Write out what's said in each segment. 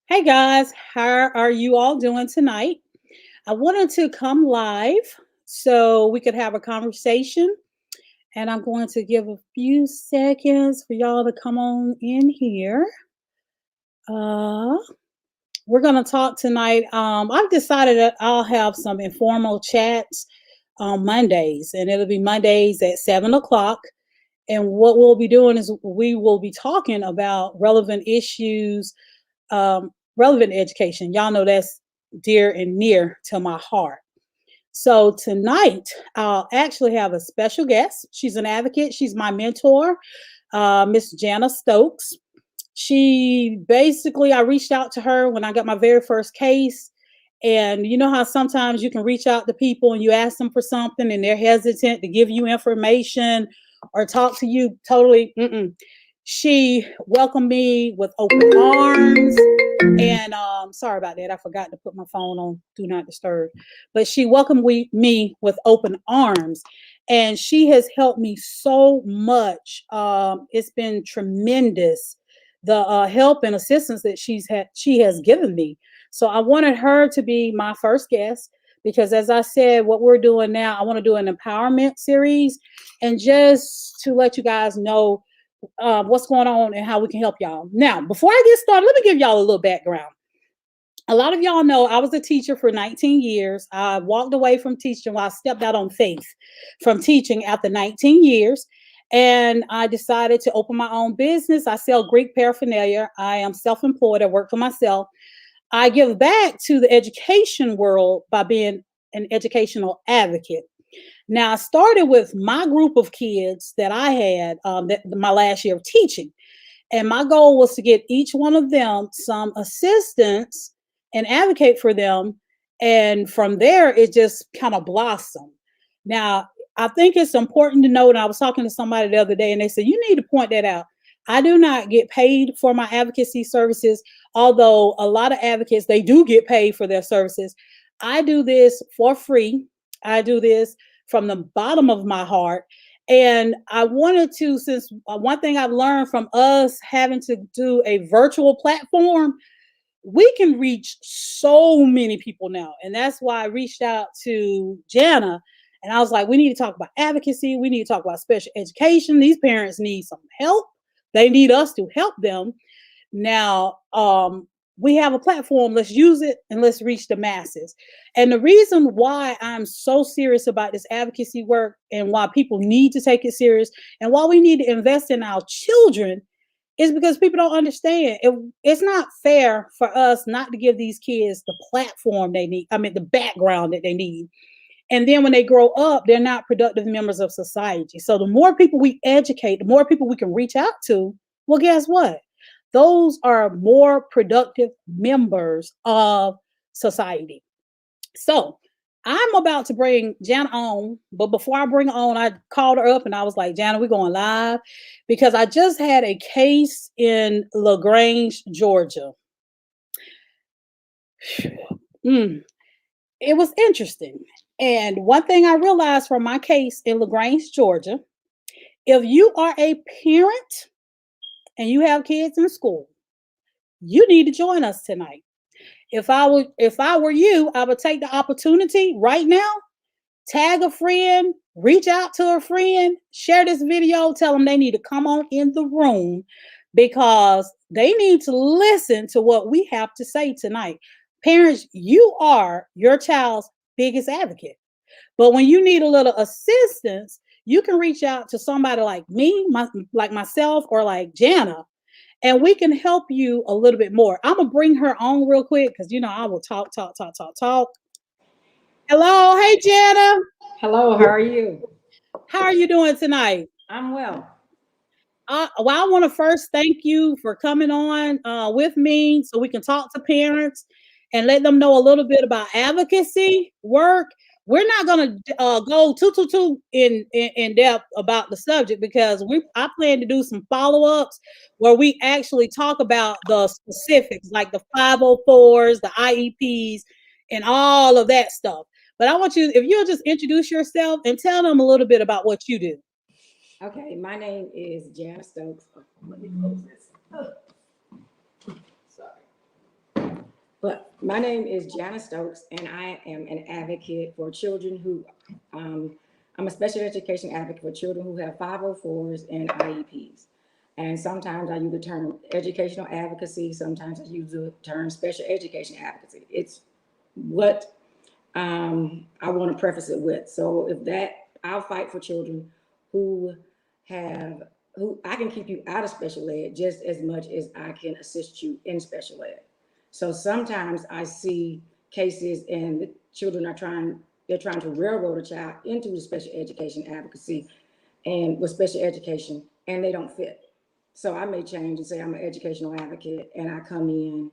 Hey guys, how are you all doing tonight? I wanted to come live so we could have a conversation, and I'm going to give a few seconds for y'all to come on in here. Uh, we're going to talk tonight. I've decided that I'll have some informal chats on Mondays, and it'll be Mondays at 7 o'clock. And what we'll be doing is we will be talking about relevant issues, relevant education. Y'all know that's dear and near to my heart. So tonight, I'll actually have a special guest. She's an advocate. She's my mentor, Miss Jana Stokes. She basically, I reached out to her when I got my very first case. And you know how sometimes you can reach out to people and you ask them for something and they're hesitant to give you information or talk to you totally. She welcomed me with open arms. And sorry about that. I forgot to put my phone on Do Not Disturb. But she welcomed me with open arms. And she has helped me so much. It's been tremendous, the help and assistance that she has given me. So I wanted her to be my first guest because, as I said, what we're doing now, I want to do an empowerment series, and just to let you guys know what's going on and how we can help y'all. Now, before I get started, let me give y'all a little background. A lot of y'all know I was a teacher for 19 years. I walked away from teaching while I stepped out on faith from teaching after 19 years. And I decided to open my own business. I sell Greek paraphernalia. I am self employed. I work for myself. I give back to the education world by being an educational advocate. Now, I started with my group of kids that I had my last year of teaching. And my goal was to get each one of them some assistance and advocate for them. And from there, it just kind of blossomed. Now, I think it's important to know, and I was talking to somebody the other day, and they said, you need to point that out. I do not get paid for my advocacy services, although a lot of advocates, they do get paid for their services. I do this for free. I do this from the bottom of my heart. And I wanted to, since one thing I've learned from us having to do a virtual platform, we can reach so many people now. And that's why I reached out to Jana and I was like, we need to talk about advocacy. We need to talk about special education. These parents need some help. They need us to help them. Now, we have a platform. Let's use it and let's reach the masses. And the reason why I'm so serious about this advocacy work and why people need to take it serious and why we need to invest in our children is because people don't understand. It's not fair for us not to give these kids the platform they need. I mean, the background that they need. And then when they grow up, they're not productive members of society. So the more people we educate, the more people we can reach out to, well, guess what? Those are more productive members of society. So I'm about to bring Jana on, but before I bring her on, I called her up and I was like, Jana, we're going live because I just had a case in LaGrange, Georgia. It was interesting. And one thing I realized from my case in LaGrange, Georgia, if you are a parent and you have kids in school, you need to join us tonight. If I were you, I would take the opportunity right now, tag a friend, reach out to a friend, share this video, tell them they need to come on in the room because they need to listen to what we have to say tonight. Parents, you are your child's biggest advocate. But when you need a little assistance, you can reach out to somebody like me, like myself, or like Jana, and we can help you a little bit more. I'm gonna bring her on real quick because you know I will talk, talk, talk, talk, talk. Hello, hey Jana. Hello, how are you? How are you doing tonight? I'm well. Well, I want to first thank you for coming on with me so we can talk to parents and let them know a little bit about advocacy work. We're not going to go too in depth about the subject because I plan to do some follow ups where we actually talk about the specifics like the 504s, the IEPs, and all of that stuff. But I want you, if you'll just introduce yourself and tell them a little bit about what you do. Okay, my name is Jana Stokes. Oh, let me close this. Oh, sorry. But my name is Janice Stokes, and I am an advocate for children who, I'm a special education advocate for children who have 504s and IEPs. And sometimes I use the term educational advocacy, sometimes I use the term special education advocacy. It's what I want to preface it with. So if that, I'll fight for children who have, who I can keep you out of special ed just as much as I can assist you in special ed. So sometimes I see cases and the children are they're trying to railroad a child into the special education advocacy and with special education, and they don't fit. So I may change and say I'm an educational advocate, and I come in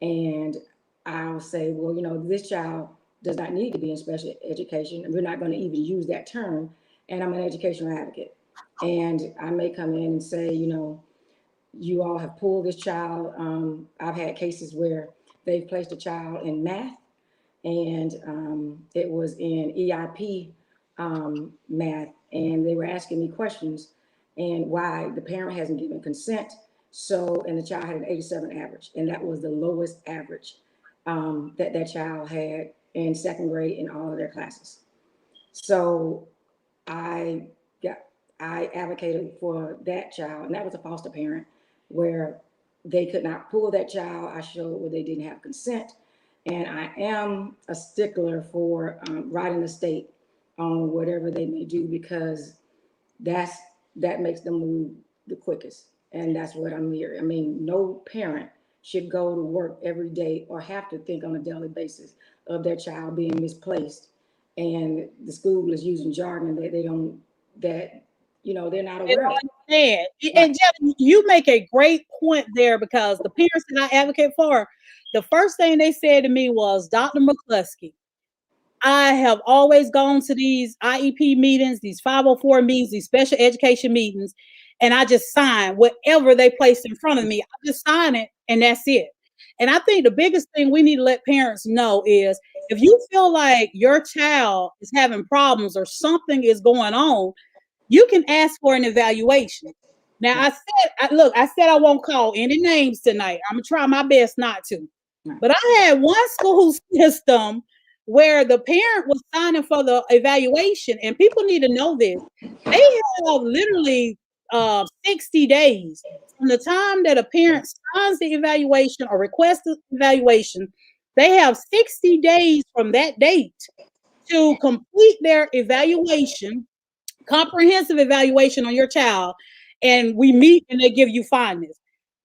and I'll say, well, this child does not need to be in special education, and we're not going to even use that term. And I'm an educational advocate, and I may come in and say, you all have pulled this child. I've had cases where they've placed a child in math, and it was in EIP math, and they were asking me questions and why the parent hasn't given consent. So, and the child had an 87 average, and that was the lowest average that child had in second grade in all of their classes. So I got, I advocated for that child, and that was a foster parent where they could not pull that child. I showed where they didn't have consent, and I am a stickler for writing the state on whatever they may do, because that's that makes them move the quickest, and that's what I'm here. I mean, no parent should go to work every day or have to think on a daily basis of their child being misplaced, and the school is using jargon that they don't that they're not They aware of. don't understand. Right. And Jeff, you make a great point there, because the parents that I advocate for, the first thing they said to me was, Dr. McCluskey, I have always gone to these IEP meetings, these 504 meetings, these special education meetings, and I just sign whatever they place in front of me. I just sign it, and that's it. And I think the biggest thing we need to let parents know is, if you feel like your child is having problems or something is going on, you can ask for an evaluation. Now, Right. I said I won't call any names tonight. I'm gonna try my best not to. Right. But I had one school system where the parent was signing for the evaluation, and people need to know this. They have literally 60 days from the time that a parent signs the evaluation or requests the evaluation. They have 60 days from that date to complete their evaluation, comprehensive evaluation on your child, and we meet and they give you findings.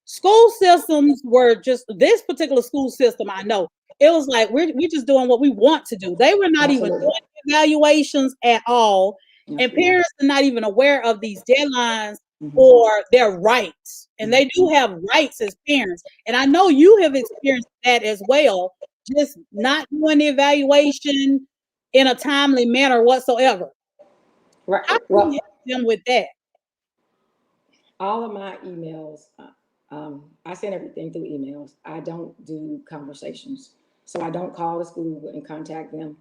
School systems were just, this particular school system, I know, it was like we're just doing what we want to do. They were not even Absolutely. doing evaluations at all, and Absolutely. parents are not even aware of these deadlines Mhm. or their rights. And they do have rights as parents, and I know you have experienced that as well, just not doing the evaluation in a timely manner whatsoever. Right. How can you Well, help them with that? all of my emails, I send everything through emails. I don't do conversations. So I don't call the school and contact them.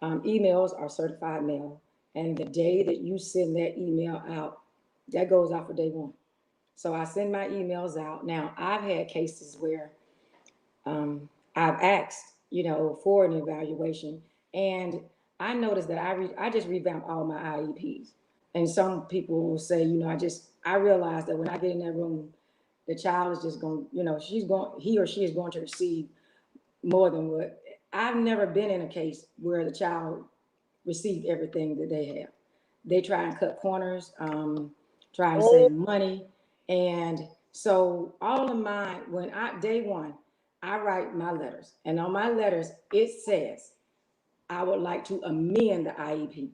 Emails are certified mail. And the day that you send that email out, that goes out for day one. So I send my emails out. Now, I've had cases where I've asked, for an evaluation, and I noticed that I just revamped all my IEPs, and some people will say, I realized that when I get in that room, the child is just going, he or she is going to receive more than what. I've never been in a case where the child received everything that they have. They try and cut corners, try and Oh, save money. And so all of mine, when I day one, I write my letters. And on my letters, it says, I would like to amend the IEP.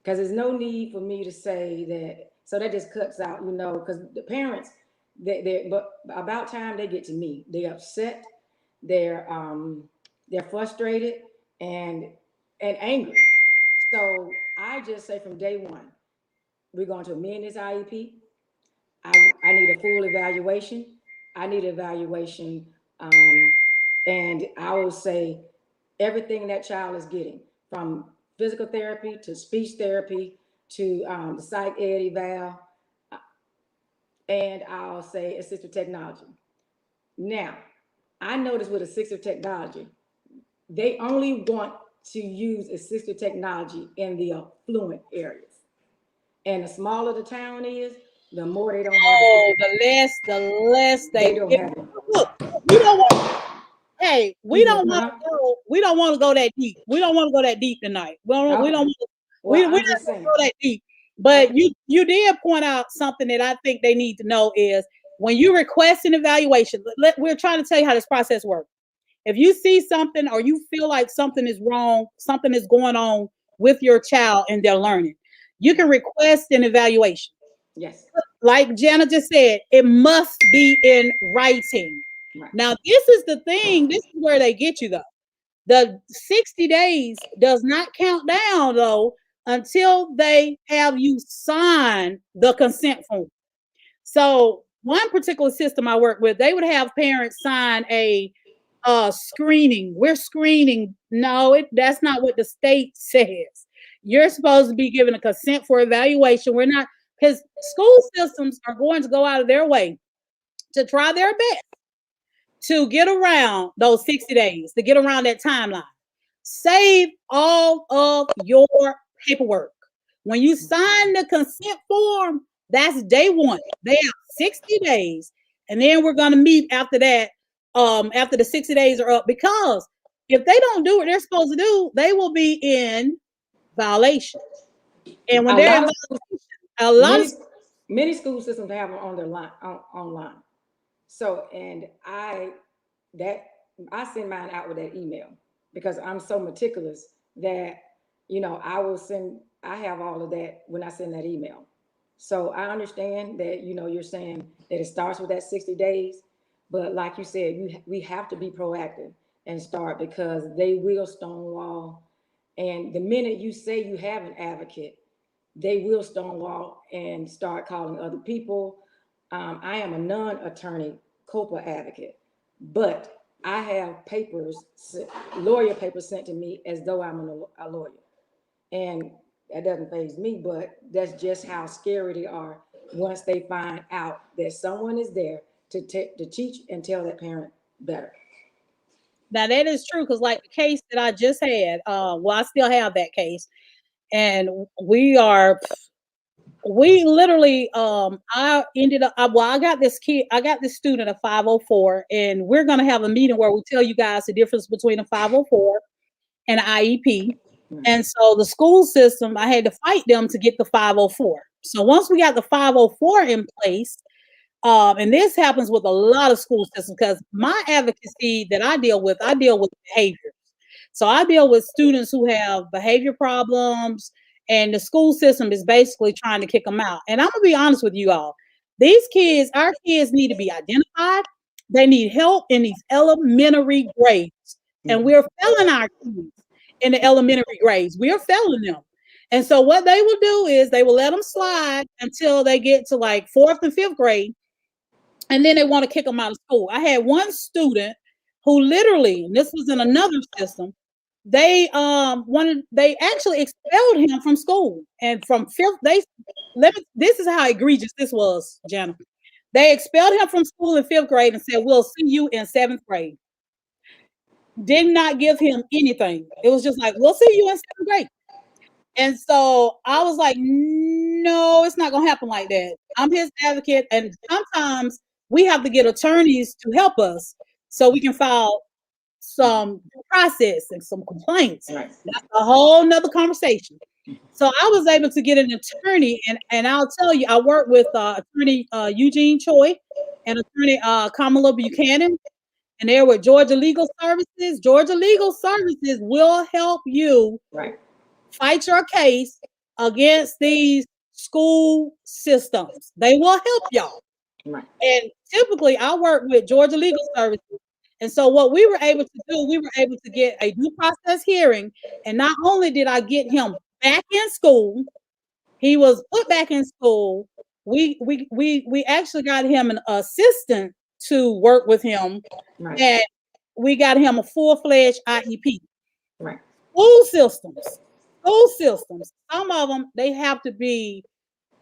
Because there's no need for me to say that. So that just cuts out, because the parents, but about time they get to me. They're upset, they're frustrated and and angry. So I just say from day one, we're going to amend this IEP. I need a full evaluation. I need evaluation. And I will say everything that child is getting, from physical therapy to speech therapy to the psych ed eval, and I'll say assistive technology. Now, I noticed with assistive technology, they only want to use assistive technology in the affluent areas. And the smaller the town is, the more they don't have Oh, assistive. the less They they don't get. have it. Look, we don't want. Hey, we Excuse me. don't want to go. We don't want to go that deep. We don't want to go that deep tonight. We don't. We Okay. don't. Well, We I'm don't just saying. go that deep. But Okay. you did point out something that I think they need to know is when you request an evaluation. We're trying to tell you how this process works. If you see something or you feel like something is wrong, something is going on with your child and their learning, you can request an evaluation. Yes. Like Jana just said, it must be in writing. Right. Now, this is the thing, this is where they get you though. The 60 days does not count down though until they have you sign the consent form. So, one particular system I work with, they would have parents sign a screening. We're screening. No, that's not what the state says. You're supposed to be given a consent for evaluation. We're not, because school systems are going to go out of their way to try their best to get around those 60 days, to get around that timeline. Save all of your paperwork. When you sign the consent form, that's day one. They have 60 days, and then we're going to meet after that, after the 60 days are up, because if they don't do what they're supposed to do, they will be in violation. And when A they're in lot of violation, a lot many of many school systems have them on their line online. So, and that I send mine out with that email because I'm so meticulous that I will send. I have all of that when I send that email. So I understand that you're saying that it starts with that 60 days, but like you said, we have to be proactive and start because they will stonewall. And the minute you say you have an advocate, they will stonewall and start calling other people. I am a non-attorney COPA advocate, but I have lawyer papers sent to me as though I'm a lawyer. And that doesn't faze me, but that's just how scary they are once they find out that someone is there to teach and tell that parent better. now that is true because like the case that I just had, well, I still have that case, and we literally I ended up well, I got this student a 504, and we're going to have a meeting where we tell you guys the difference between a 504 and an IEP. And so the school system, I had to fight them to get the 504. So once we got the 504 in place, and this happens with a lot of school systems because my advocacy that I deal with behavior. So I deal with students who have behavior problems, and the school system is basically trying to kick them out. And I'm gonna be honest with you all. These kids, our kids need to be identified. They need help in these elementary grades. And we're failing our kids in the elementary grades. We're failing them. And so what they will do is they will let them slide until they get to like fourth and fifth grade, and then they want to kick them out of school. I had one student who literally, and this was in another system, they actually expelled him from school. And from fifth, this is how egregious this was, Jenna. They expelled him from school in fifth grade and said, "We'll see you in seventh grade." Did not give him anything. It was just like, "We'll see you in seventh grade." And so I was like, no, it's not going to happen like that. I'm his advocate. And sometimes we have to get attorneys to help us so we can file some process and some complaints. Right. That's a whole nother conversation. So I was able to get an attorney, and I'll tell you, I work with attorney Eugene Choi and attorney Kamala Buchanan, and they're with Georgia Legal Services. Georgia Legal Services will help you Right. fight your case against these school systems. They will help y'all. Right. And typically, I work with Georgia Legal Services. And so, what we were able to do, we were able to get a due process hearing. And not only did I get him back in school, he was put back in school. We actually got him an assistant to work with him, Right. and we got him a full-fledged IEP. Right. School systems, some of them, they have to be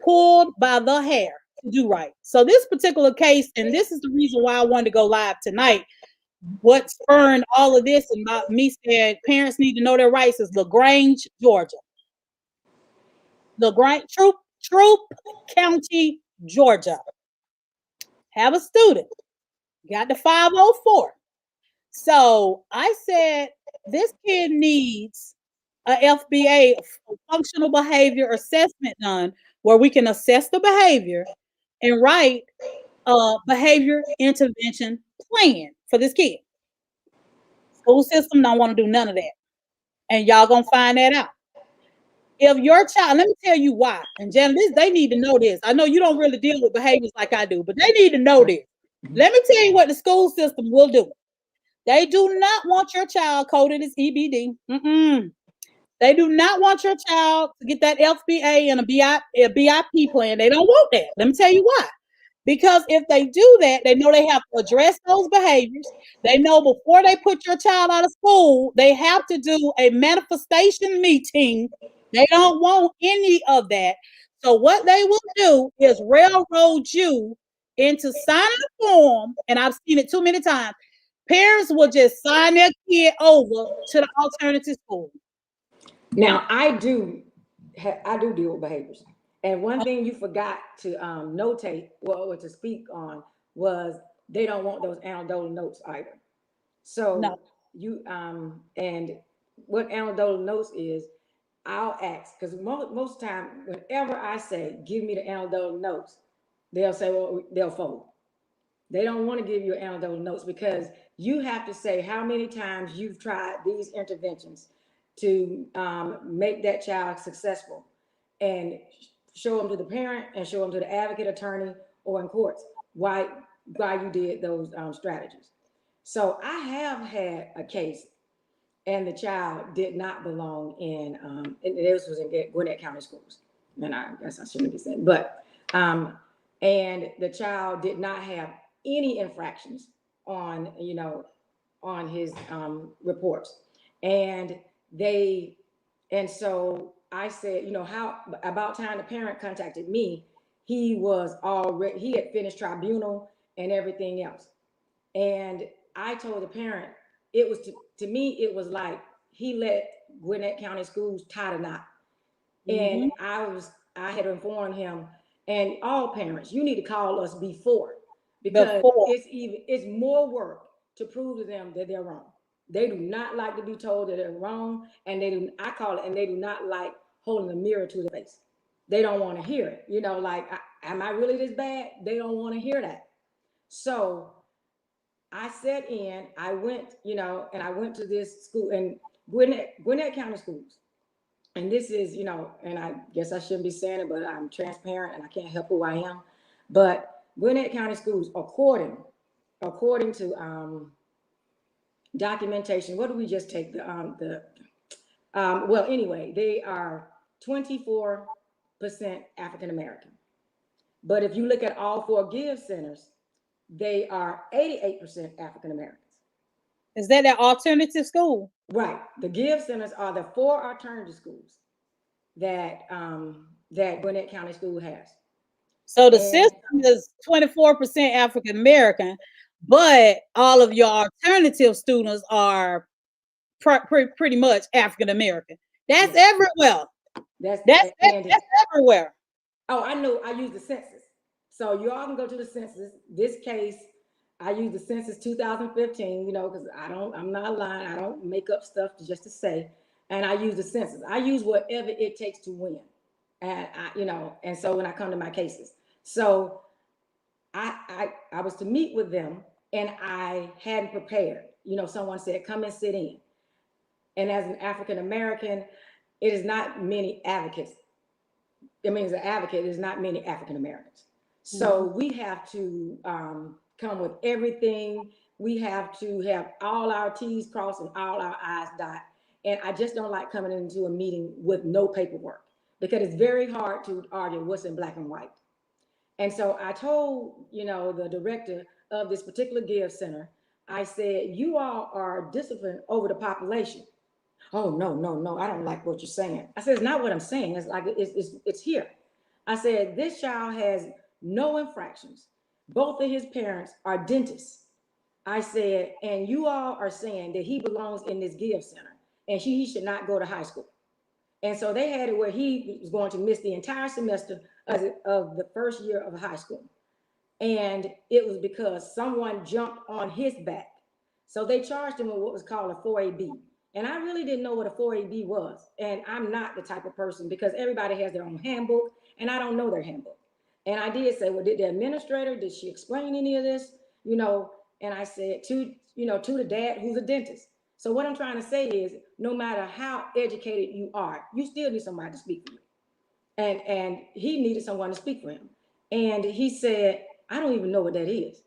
pulled by the hair to do right. So this particular case, and this is the reason why I wanted to go live tonight, What spurned all of this and me said parents need to know their rights is LaGrange, Georgia. LaGrange, Troup County, Georgia. Have a student, got the 504. So I said, this kid needs a FBA, functional behavior assessment done, where we can assess the behavior and write a behavior intervention plan for this kid. School system don't want to do none of that. And y'all gonna find that out. If your child, let me tell you why. And Jen, they need to know this. I know you don't really deal with behaviors like I do, but they need to know this. Let me tell you what the school system will do. They do not want your child coded as EBD. They do not want your child to get that FBA and a BIP plan. They don't want that. Let me tell you why. Because if they do that, they know they have to address those behaviors. They know before they put your child out of school, they have to do a manifestation meeting. They don't want any of that. So what they will do is railroad you into signing a form, and I've seen it too many times. Parents will just sign their kid over to the alternative school. Now, I do deal with behaviors. And one thing you forgot to notate or to speak on was they don't want those anecdotal notes either. So No. you and what anecdotal notes is, I'll ask, because most time, whenever I say give me the anecdotal notes, they'll say, well, they'll fold. They don't want to give you anecdotal notes because you have to say how many times you've tried these interventions to make that child successful, and show them to the parent and show them to the advocate, attorney, or in courts why you did those strategies. So I have had a case, and the child did not belong in. And this was in Gwinnett County Schools, and I guess I shouldn't be saying, but and the child did not have any infractions on on his reports, and they and so I said, how about time the parent contacted me, he had finished tribunal and everything else. And I told the parent, it was to me, it was like he let Gwinnett County Schools tie the knot. And I had informed him and all parents, you need to call us because it's more work to prove to them that they're wrong. They do not like to be told that they're wrong, and I call it, and they do not like holding a mirror to their face. They don't want to hear it. Like, am I really this bad? They don't want to hear that. So I went, and I went to this school in Gwinnett County Schools. And this is, and I guess I shouldn't be saying it, but I'm transparent and I can't help who I am. But Gwinnett County Schools, according to documentation, what do we just take? Well, anyway, they are 24% African American. But if you look at all four Give centers, they are 88% African Americans. Is that an alternative school? Right. The Give centers are the four alternative schools that Gwinnett County School has. So the system is 24% African American, but all of your alternative students are pretty much African American. That's everywhere. That's everywhere. Oh, I know. I use the census. So you all can go to the census. This case, I use the census 2015, because I'm not lying. I don't make up stuff just to say. And I use the census. I use whatever it takes to win. And and so when I come to my cases. So I was to meet with them, and I hadn't prepared. Someone said, come and sit in. And as an African American, it is not many advocates. I mean, as an advocate, there's not many African Americans. So we have to come with everything. We have to have all our T's crossed and all our I's dotted. And I just don't like coming into a meeting with no paperwork, because it's very hard to argue what's in black and white. And so I told, the director of this particular Give Center, I said, you all are disciplined over the population. Oh, no, I don't like what you're saying. I said, it's not what I'm saying. It's like, it's here. I said, this child has no infractions. Both of his parents are dentists. I said, and you all are saying that he belongs in this give center and he should not go to high school. And so they had it where he was going to miss the entire semester of the first year of high school. And it was because someone jumped on his back. So they charged him with what was called a 4AB. And I really didn't know what a 4AB was. And I'm not the type of person, because everybody has their own handbook and I don't know their handbook. And I did say, well, did the administrator, did she explain any of this? You know, and I said to the dad who's a dentist. So what I'm trying to say is, no matter how educated you are, you still need somebody to speak for you. And he needed someone to speak for him. And he said, I don't even know what that is.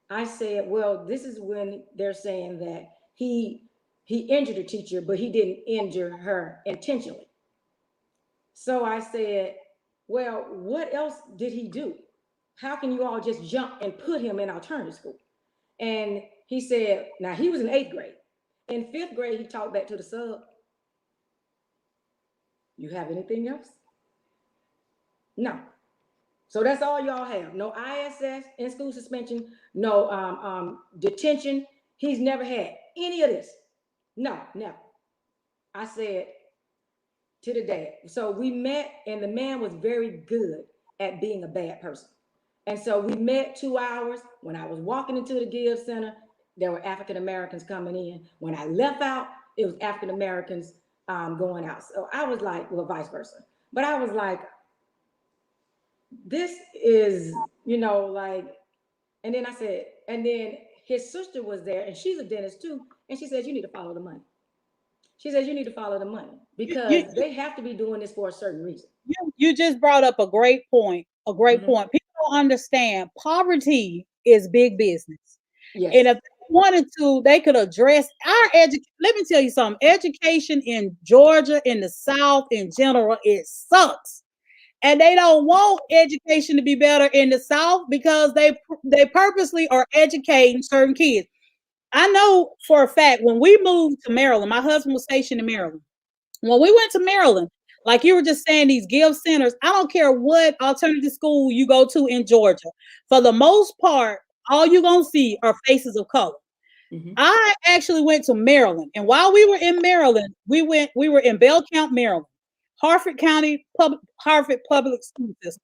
I said, well, this is when they're saying that he injured a teacher, but he didn't injure her intentionally. So I said, well, what else did he do? How can you all just jump and put him in alternative school? And he said, now he was in 8th grade. In 5th grade, he talked back to the sub. You have anything else? No. So that's all y'all have. No ISS, in school suspension, no detention. He's never had any of this. No, never. I said to the dad. So we met, and the man was very good at being a bad person. And so we met 2 hours. When I was walking into the Give Center, there were African Americans coming in. When I left out, it was African Americans going out. So I was like, well, vice versa. But I was like, this is, like, and then I said, and then his sister was there, and she's a dentist too. And she says, you need to follow the money. She says, you need to follow the money, because they have to be doing this for a certain reason. You just brought up a great point. Point. People don't understand poverty is big business. Yes. And if they wanted to, they could address our education. Let me tell you something. Education in Georgia, in the South in general, it sucks. And they don't want education to be better in the South, because they purposely are educating certain kids. I know for a fact, when we moved to Maryland, my husband was stationed in Maryland. When we went to Maryland, like you were just saying, these give centers, I don't care what alternative school you go to in Georgia. For the most part, all you're going to see are faces of color. Mm-hmm. I actually went to Maryland. And while we were in Maryland, we were in Bell County, Maryland, Harford Public School System.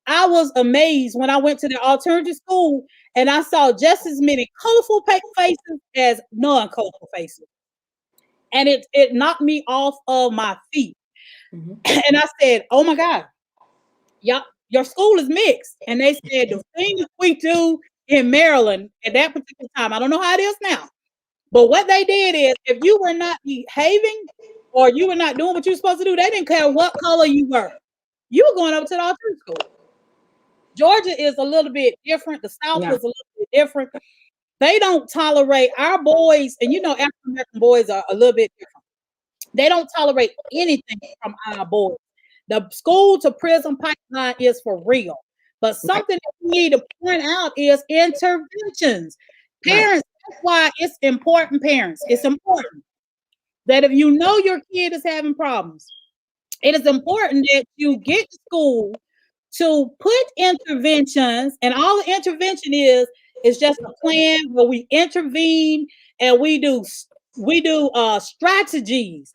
I was amazed when I went to the alternative school and I saw just as many colorful faces as non-colorful faces. And it knocked me off of my feet. Mm-hmm. And I said, oh my God, your school is mixed. And they said, the thing we do in Maryland at that particular time, I don't know how it is now, but what they did is, if you were not behaving or you were not doing what you're supposed to do, they didn't care what color you were. You were going over to the alternative school. Georgia is a little bit different. The South is a little bit different. They don't tolerate our boys, and African American boys are a little bit different. They don't tolerate anything from our boys. The school to prison pipeline is for real. But something that we need to point out is interventions. Parents, that's why it's important, parents. It's important that if you know your kid is having problems, it is important that you get to school to put interventions, and all the intervention is just a plan where we intervene and we do strategies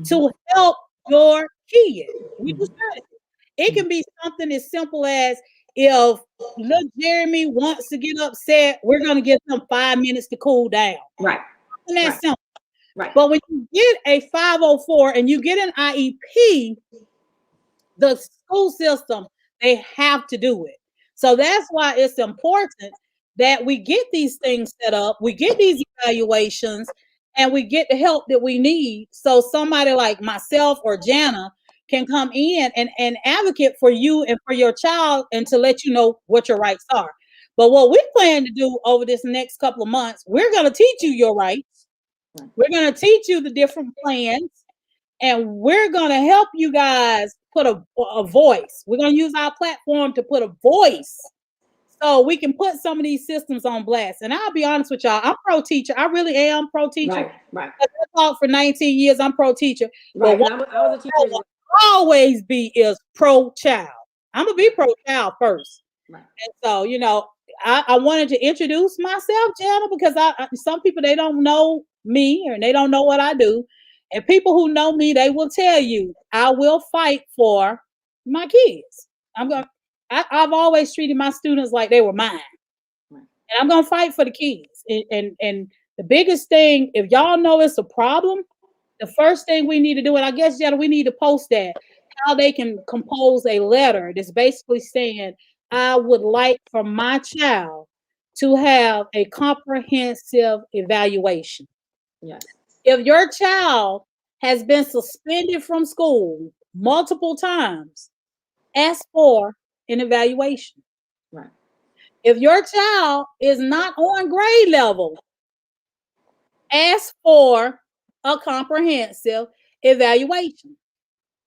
to help your kid. We do strategies. It can be something as simple as, if little Jeremy wants to get upset, we're going to give him 5 minutes to cool down. Right. And that's simple. Right. But when you get a 504 and you get an IEP, the school system, they have to do it. So that's why it's important that we get these things set up, we get these evaluations, and we get the help that we need, so somebody like myself or Jana can come in and advocate for you and for your child, and to let you know what your rights are. But what we plan to do over this next couple of months, we're going to teach you your rights. We're going to teach you the different plans, and we're going to help you guys put a voice. We're going to use our platform to put a voice so we can put some of these systems on blast. And I'll be honest with y'all, I'm pro-teacher. I really am pro-teacher. Right. I taught for 19 years. I'm pro-teacher. Right. But what I was a teacher. Will always be is pro-child. I'm going to be pro-child first. Right. And so, I wanted to introduce myself, Jana, because some people they don't know me and they don't know what I do. And people who know me, they will tell you I will fight for my kids. I'm going I've always treated my students like they were mine. And I'm gonna fight for the kids. And the biggest thing, if y'all know it's a problem, the first thing we need to do, and I guess Jana, we need to post that, how they can compose a letter that's basically saying, I would like for my child to have a comprehensive evaluation. Yes. If your child has been suspended from school multiple times, ask for an evaluation. Right. If your child is not on grade level, ask for a comprehensive evaluation.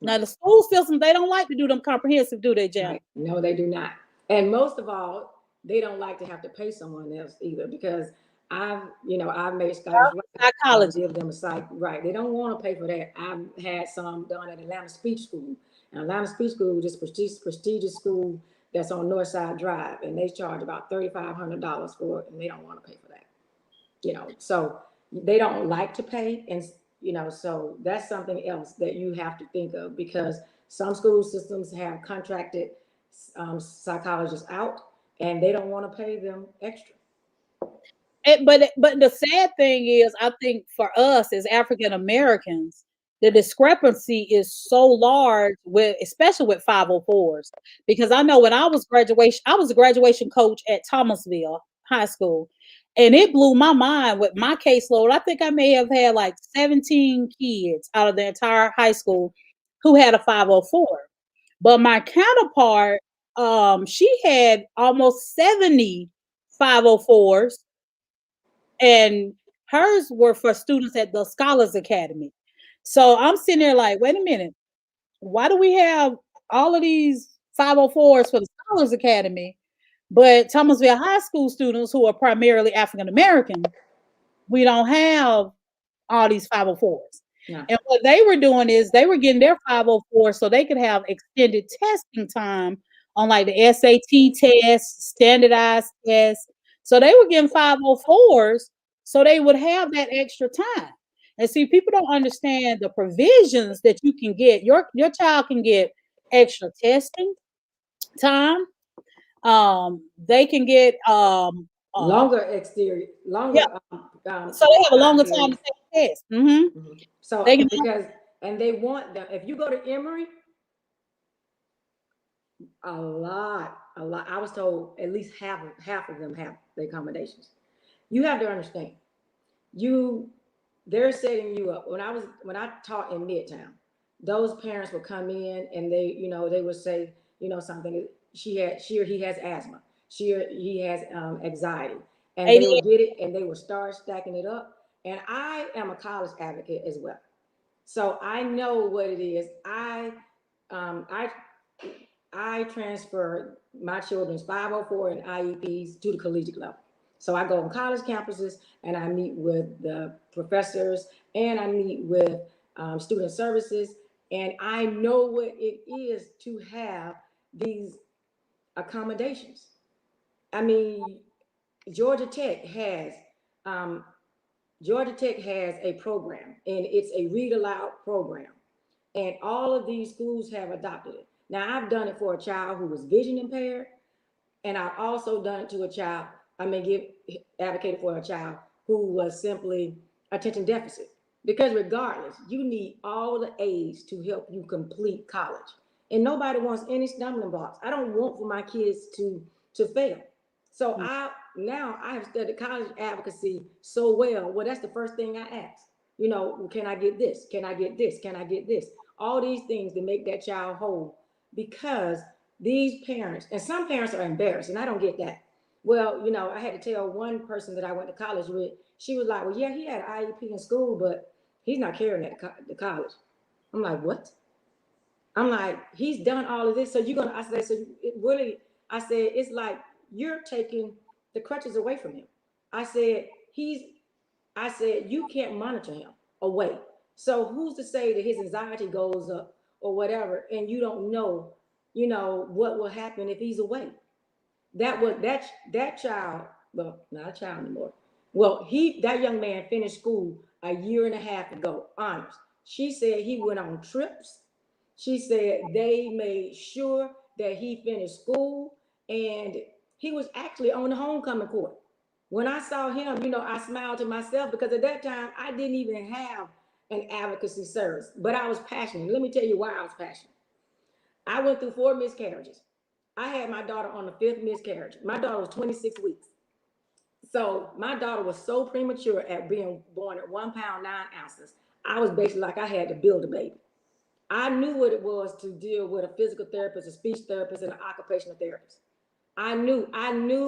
Now, Right. the school systems, they don't like to do them comprehensive, do they, Jen? Right. No, they do not. And most of all, they don't like to have to pay someone else either because I've made scholars Psychology. give them a psych. Right. They don't want to pay for that. I've had some done at Atlanta Speech School. And Atlanta Speech School is just prestigious school that's on Northside Drive, and they charge about $3,500 for it, and they don't want to pay for that. So they don't like to pay, and so that's something else that you have to think of because some school systems have contracted psychologists out and they don't want to pay them extra. But the sad thing is, I think for us as African Americans, the discrepancy is so large with, especially with 504s, because I know when I was a graduation coach at Thomasville High School, and it blew my mind with my caseload. I think I may have had like 17 kids out of the entire high school who had a 504. But my counterpart, she had almost 70 504s, and hers were for students at the Scholars Academy. So I'm sitting there like, wait a minute, why do we have all of these 504s for the Scholars Academy, but Thomasville High School students who are primarily African American, we don't have all these 504s. Yeah. And what they were doing is they were getting their 504 so they could have extended testing time on like the SAT test, standardized tests. So they were getting 504s so they would have that extra time. And see, people don't understand the provisions that you can get. Your child can get extra testing time. They can get Longer exterior, yeah. longer So they have a time longer time to periods. take the test. So They can because and they want them. If you go to Emory, a lot. I was told at least half of them have the accommodations. You have to understand. You they're setting you up. When I taught in Midtown, those parents would come in and they would say, something. She or he has asthma. She or he has anxiety, and they would get it and they would start stacking it up. And I am a college advocate as well, so I know what it is. Um, I I transfer my children's 504 and IEPs to the collegiate level. So I go on college campuses and I meet with the professors and I meet with student services. And I know what it is to have these accommodations. I mean, Georgia Tech has um, Georgia Tech has a program, and it's a read aloud program, and all of these schools have adopted it. Now, I've done it for a child who was vision impaired, and I've also done it to a child. I may give advocated for a child who was simply attention deficit, because regardless, you need all the aids to help you complete college, and nobody wants any stumbling blocks. I don't want for my kids to fail. So I have studied college advocacy so well. Well, that's the first thing I ask. Can I get this? Can I get this? Can I get this? All these things to make that child whole, because these parents, and some parents are embarrassed, and I don't get that. Well, I had to tell one person that I went to college with. She was like, "Well, yeah, he had an IEP in school, but he's not carrying that to college." I'm like, "What?" I'm like, "He's done all of this, so you're gonna?" I said, "So it really?" I said, "It's like you're taking the crutches away from him." I said, "He's." I said, "You can't monitor him away. So who's to say that his anxiety goes up or whatever, and you don't know, what will happen if he's away?" that child, well, not a child anymore. Well, that young man finished school a year and a half ago, honors. She said he went on trips. She said they made sure that he finished school, and he was actually on the homecoming court. When I saw him, I smiled to myself because at that time I didn't even have an advocacy service, but I was passionate. Let me tell you why I was passionate. I went through 4 miscarriages. I had my daughter on the fifth miscarriage. My daughter was 26 weeks. So my daughter was so premature at being born at 1 pound 9 ounces. I was basically like I had to build a baby. I knew what it was to deal with a physical therapist, a speech therapist, and an occupational therapist. I knew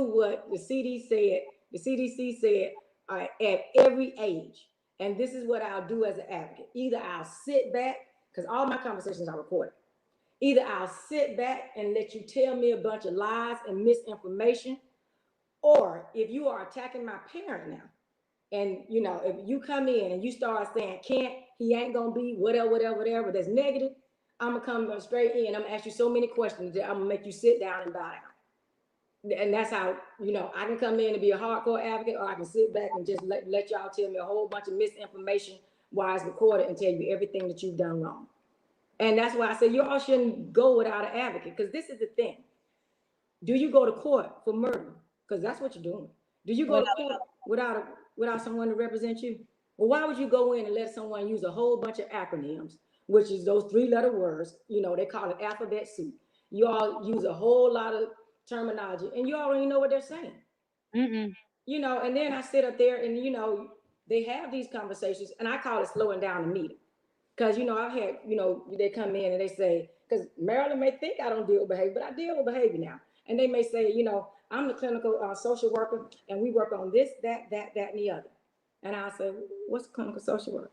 what the CDC said. The CDC said at every age, and this is what I'll do as an advocate. Either I'll sit back because all my conversations are recorded. Either I'll sit back and let you tell me a bunch of lies and misinformation, or if you are attacking my parent now, and if you come in and you start saying can't, he ain't gonna be whatever that's negative, I'm gonna come straight in. I'm gonna ask you so many questions that I'm gonna make you sit down and bow down. And that's how I can come in and be a hardcore advocate, or I can sit back and just let y'all tell me a whole bunch of misinformation while it's recorded and tell you everything that you've done wrong. And that's why I say you all shouldn't go without an advocate, because this is the thing. Do you go to court for murder? Because that's what you're doing. Do you go to court without someone to represent you? Well, why would you go in and let someone use a whole bunch of acronyms, which is those 3-letter words? They call it alphabet soup. You all use a whole lot of terminology, and you already know what they're saying. Mm-mm. And then I sit up there and they have these conversations, and I call it slowing down the meeting. Because I've had, they come in and they say, because Marilyn may think I don't deal with behavior, but I deal with behavior now. And they may say, I'm the clinical social worker, and we work on this, that, and the other. And I say, what's a clinical social worker?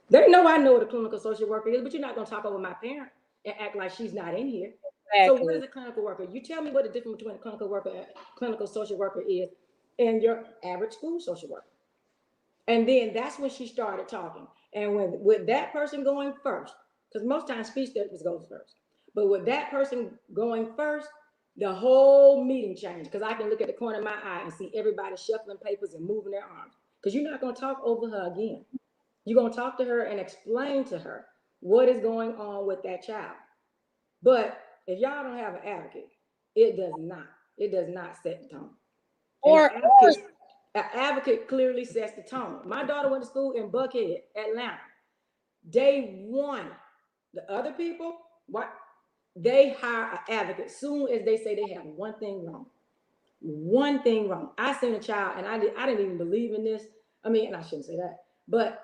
They know I know what a clinical social worker is, but you're not going to talk over my parent and act like she's not in here. Exactly. So what is a clinical worker? You tell me what the difference between a clinical worker and clinical social worker is and your average school social worker. And then that's when she started talking. And with that person going first, because most times speech therapist goes first, but with that person going first, the whole meeting changed, because I can look at the corner of my eye and see everybody shuffling papers and moving their arms, because you're not going to talk over her again. You're going to talk to her and explain to her what is going on with that child. But if y'all don't have an advocate, it does not set the tone. An advocate clearly sets the tone. My daughter went to school in Buckhead, Atlanta. Day one, the other people, they hire an advocate soon as they say they have one thing wrong. One thing wrong. I seen a child, and I didn't even believe in this. I mean, and I shouldn't say that, but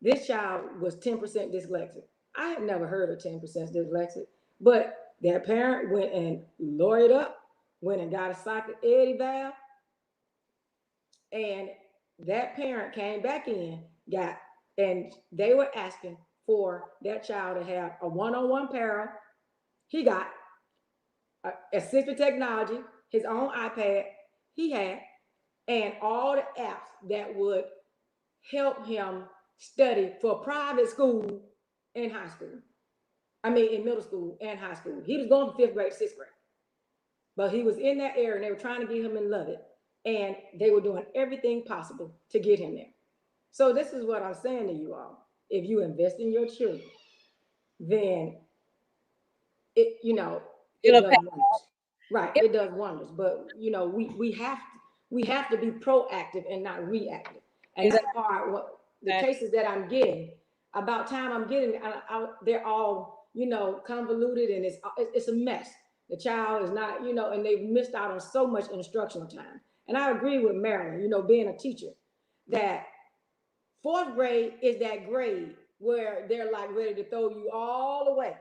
this child was 10% dyslexic. I had never heard of 10% dyslexic, but their parent went and lawyered up, went and got a psych ed eval, and that parent came back in, and they were asking for that child to have a one-on-one para. He got assistive technology, his own iPad he had, and all the apps that would help him study for private school in high school. I mean, in middle school and high school. He was going from 5th grade to 6th grade. But he was in that area, and they were trying to get him in Love It. And they were doing everything possible to get him there. So this is what I'm saying to you all. If you invest in your children, then it does wonders. Right, it does wonders. But we have to be proactive and not reactive. And that's part what the cases that I'm getting. About time I'm getting, they're all convoluted, and it's a mess. The child is not, and they've missed out on so much instructional time. And I agree with Marilyn, being a teacher, that 4th grade is that grade where they're like ready to throw you all away.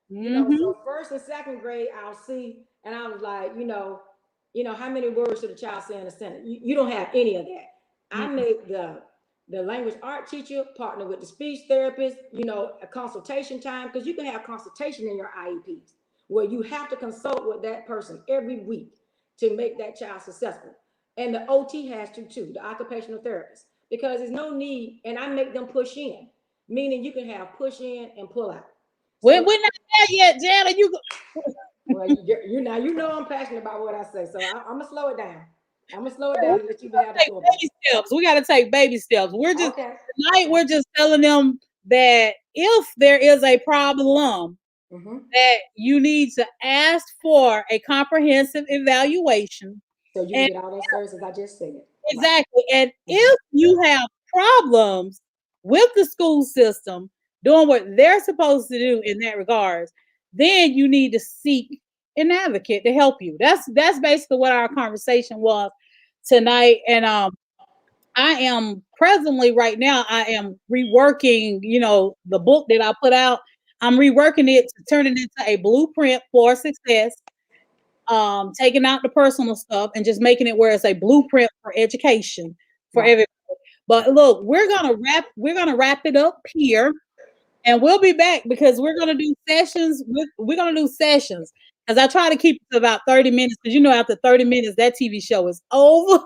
So 1st and 2nd grade, I'll see, and I was like, how many words should a child say in a sentence? You don't have any of that. I made the language art teacher partner with the speech therapist, a consultation time, because you can have consultation in your IEPs where you have to consult with that person every week to make that child successful. And the OT has to too, the occupational therapist, because there's no need, and I make them push in, meaning you can have push in and pull out. We're not there yet, Janet. Well, you now you know I'm passionate about what I say, so I'm gonna slow it down. I'm gonna slow it down and let you have the Take floor back. baby steps. We got to take baby steps. We're just Okay. tonight. We're just telling them that if there is a problem, Mm-hmm. that you need to ask for a comprehensive evaluation. So you can And get all those services I just said. Right. exactly. And Mm-hmm. if you have problems with the school system doing what they're supposed to do in that regards, then you need to seek an advocate to help you. That's basically what our conversation was tonight. And I am presently right now, I am reworking, the book that I put out. I'm reworking it to turn it into a blueprint for success, taking out the personal stuff and just making it where it's a blueprint for education for Right. everybody. But look, we're gonna wrap it up here, and we'll be back because we're gonna do sessions. We're gonna do sessions because I try to keep it to about 30 minutes because after 30 minutes that TV show is over.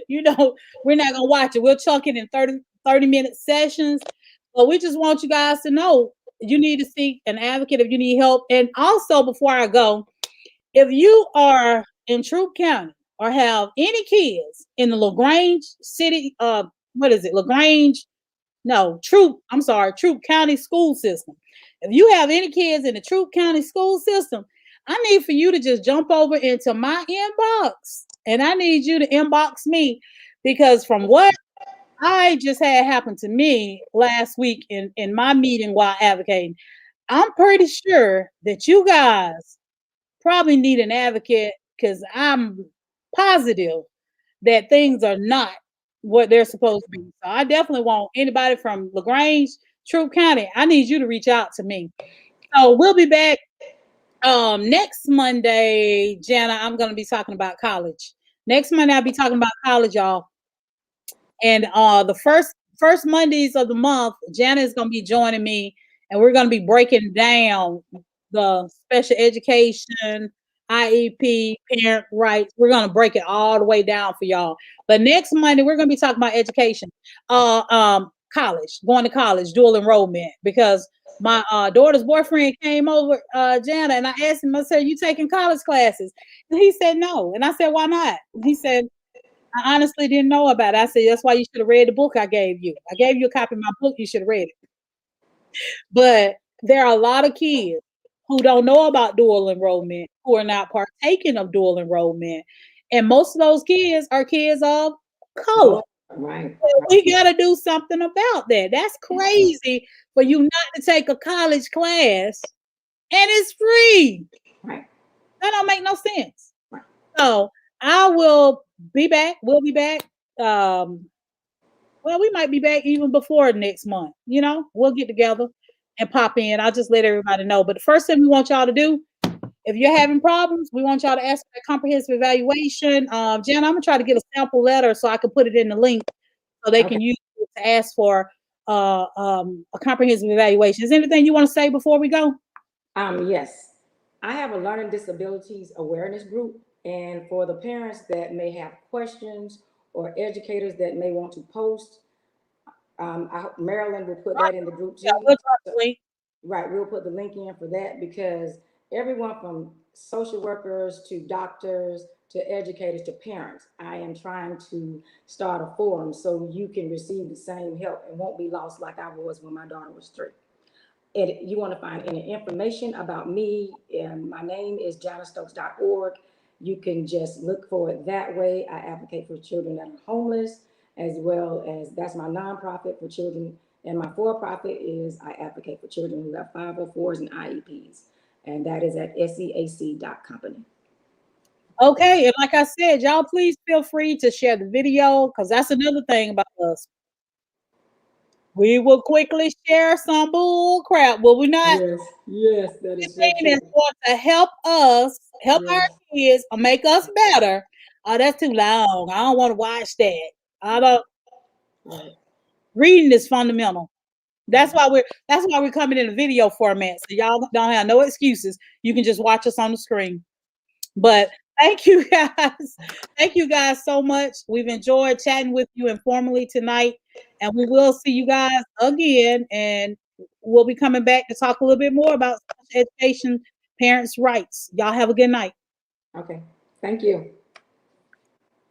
We're not gonna watch it. We'll chunk it in 30-minute sessions. But we just want you guys to know you need to seek an advocate if you need help. And also, before I go, if you are in Troup County or have any kids in the LaGrange City, what is it? LaGrange? No, Troup. I'm sorry, Troup County school system. If you have any kids in the Troup County school system, I need for you to just jump over into my inbox, and I need you to inbox me because from what I just had happen to me last week in my meeting while advocating, I'm pretty sure that you guys probably need an advocate because I'm positive that things are not what they're supposed to be. So I definitely want anybody from LaGrange, Troup County. I need you to reach out to me. So we'll be back next Monday, Jana. I'm gonna be talking about college. Next Monday, I'll be talking about college, y'all. And the first Mondays of the month, Jana is gonna be joining me, and we're gonna be breaking down the special education, IEP, parent rights. We're gonna break it all the way down for y'all. But next Monday, we're gonna be talking about education, college, going to college, dual enrollment, because my daughter's boyfriend came over, Jana, and I asked him, I said, "You taking college classes?" And he said no. And I said, "Why not?" And he said, "I honestly didn't know about it." I said, "That's why you should have read the book I gave you. I gave you a copy of my book. You should have read it." But there are a lot of kids who don't know about dual enrollment, who are not partaking of dual enrollment. And most of those kids are kids of color. Right. We got to do something about that. That's crazy for you not to take a college class and it's free. Right. That don't make no sense. Right. So I will be back. We'll be back. Well, we might be back even before next month. We'll get together and pop in. I'll just let everybody know. But the first thing we want y'all to do, if you're having problems, we want y'all to ask for a comprehensive evaluation. Jen, I'm gonna try to get a sample letter so I can put it in the link so they Okay. can use it to ask for a comprehensive evaluation. Is there anything you want to say before we go? Yes, I have a learning disabilities awareness group, and for the parents that may have questions or educators that may want to post, Marilyn will put that in the group Yeah, too. we'll talk to you. Right, we'll put the link in for that because everyone from social workers to doctors to educators to parents, I am trying to start a forum so you can receive the same help and won't be lost like I was when my daughter was 3. And you want to find any information about me, and my name is janistokes.org. You can just look for it that way. I advocate for children that are homeless, as well as that's my nonprofit for children. And my for-profit is I advocate for children who have 504s and IEPs. And that is at seac.company. Okay, and like I said, y'all please feel free to share the video because that's another thing about us. We will quickly share some bull crap. Will we not? Yes, yes, that is so Anything that's true. going to help us, help our Yes. kids, or make us better. Oh, that's too long. I don't want to watch that. I don't. Right. Reading is fundamental. That's why we're coming in a video format. So y'all don't have no excuses. You can just watch us on the screen. But thank you guys. Thank you guys so much. We've enjoyed chatting with you informally tonight. And we will see you guys again. And we'll be coming back to talk a little bit more about special education, parents' rights. Y'all have a good night. Okay, thank you.